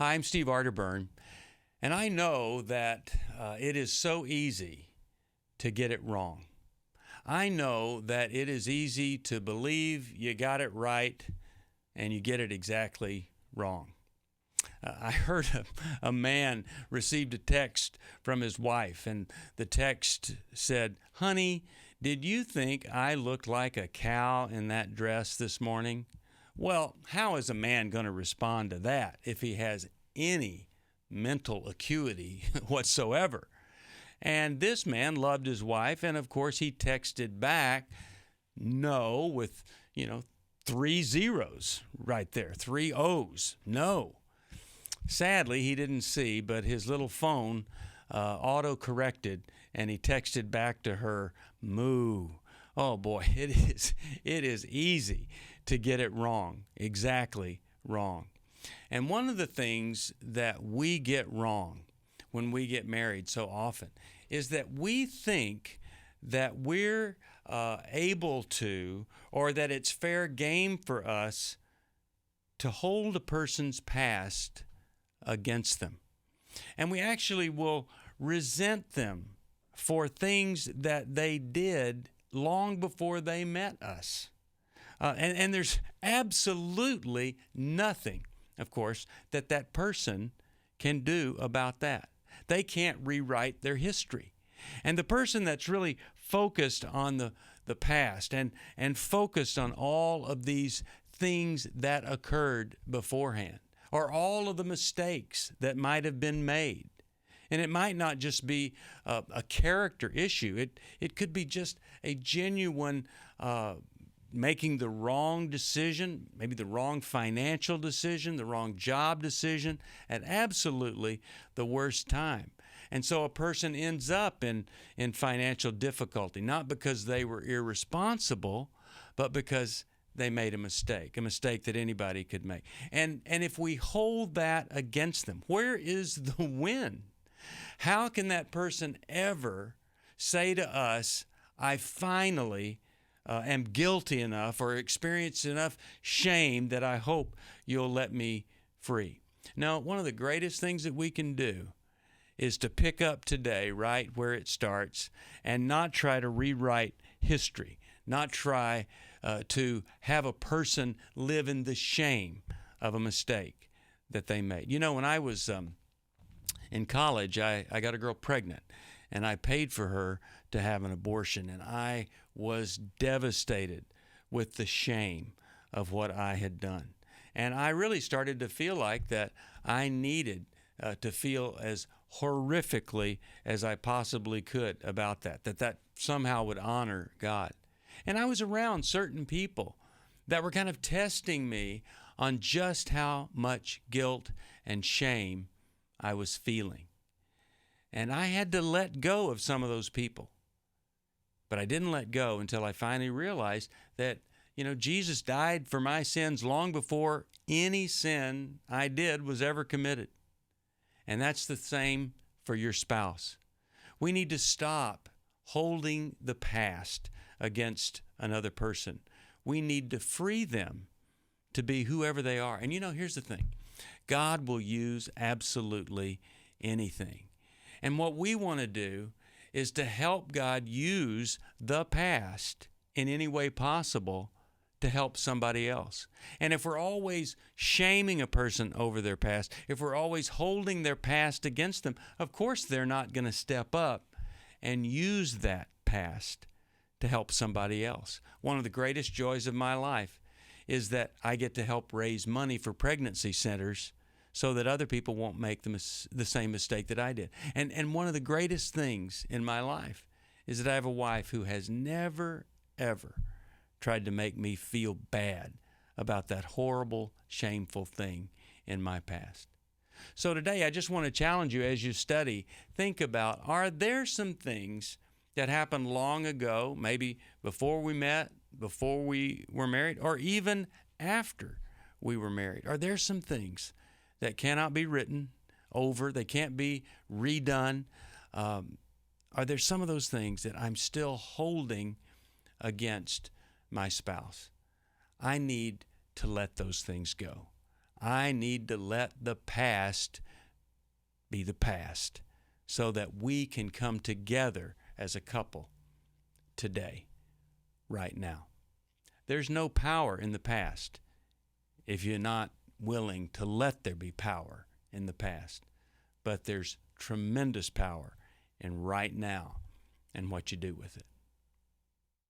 Hi, I'm Steve Arterburn, and I know that it is so easy to get it wrong. I know that it is easy to believe you got it right and you get it exactly wrong. I heard a man received a text from his wife, and the text said, "Honey, did you think I looked like a cow in that dress this morning?" Well, how is a man going to respond to that if he has any mental acuity whatsoever? And this man loved his wife, and of course he texted back, no, with, three zeros right there, three O's, no. Sadly, he didn't see, but his little phone auto-corrected, and he texted back to her, moo. Oh boy, it is easy to get it wrong, exactly wrong. And one of the things that we get wrong when we get married so often is that we think that we're able to, or that it's fair game for us to hold a person's past against them. And we actually will resent them for things that they did long before they met us. And there's absolutely nothing, of course, that person can do about that. They can't rewrite their history. And the person that's really focused on the past and focused on all of these things that occurred beforehand, or all of the mistakes that might have been made. And it might not just be a character issue. It could be just a genuine making the wrong decision, maybe the wrong financial decision, the wrong job decision, at absolutely the worst time. And so a person ends up in financial difficulty, not because they were irresponsible, but because they made a mistake that anybody could make. And if we hold that against them, where is the win? How can that person ever say to us, I finally am guilty enough or experience enough shame that I hope you'll let me free? Now, one of the greatest things that we can do is to pick up today right where it starts and not try to rewrite history, not try to have a person live in the shame of a mistake that they made. When I was in college, I got a girl pregnant, and I paid for her to have an abortion, and I was devastated with the shame of what I had done. And I really started to feel like that I needed to feel as horrifically as I possibly could about that somehow would honor God. And I was around certain people that were kind of testing me on just how much guilt and shame I was feeling. And I had to let go of some of those people. But I didn't let go until I finally realized that, Jesus died for my sins long before any sin I did was ever committed. And that's the same for your spouse. We need to stop holding the past against another person. We need to free them to be whoever they are. And here's the thing. God will use absolutely anything. And what we want to do is to help God use the past in any way possible to help somebody else. And if we're always shaming a person over their past, if we're always holding their past against them, of course they're not going to step up and use that past to help somebody else. One of the greatest joys of my life is that I get to help raise money for pregnancy centers so that other people won't make the same mistake that I did. And one of the greatest things in my life is that I have a wife who has never, ever tried to make me feel bad about that horrible, shameful thing in my past. So today, I just want to challenge you as you study, think about, are there some things that happened long ago, maybe before we met, before we were married, or even after we were married? Are there some things that cannot be written over, they can't be redone? Are there some of those things that I'm still holding against my spouse? I need to let those things go. I need to let the past be the past so that we can come together as a couple today, right now. There's no power in the past if you're not willing to let there be power in the past. But there's tremendous power in right now and what you do with it.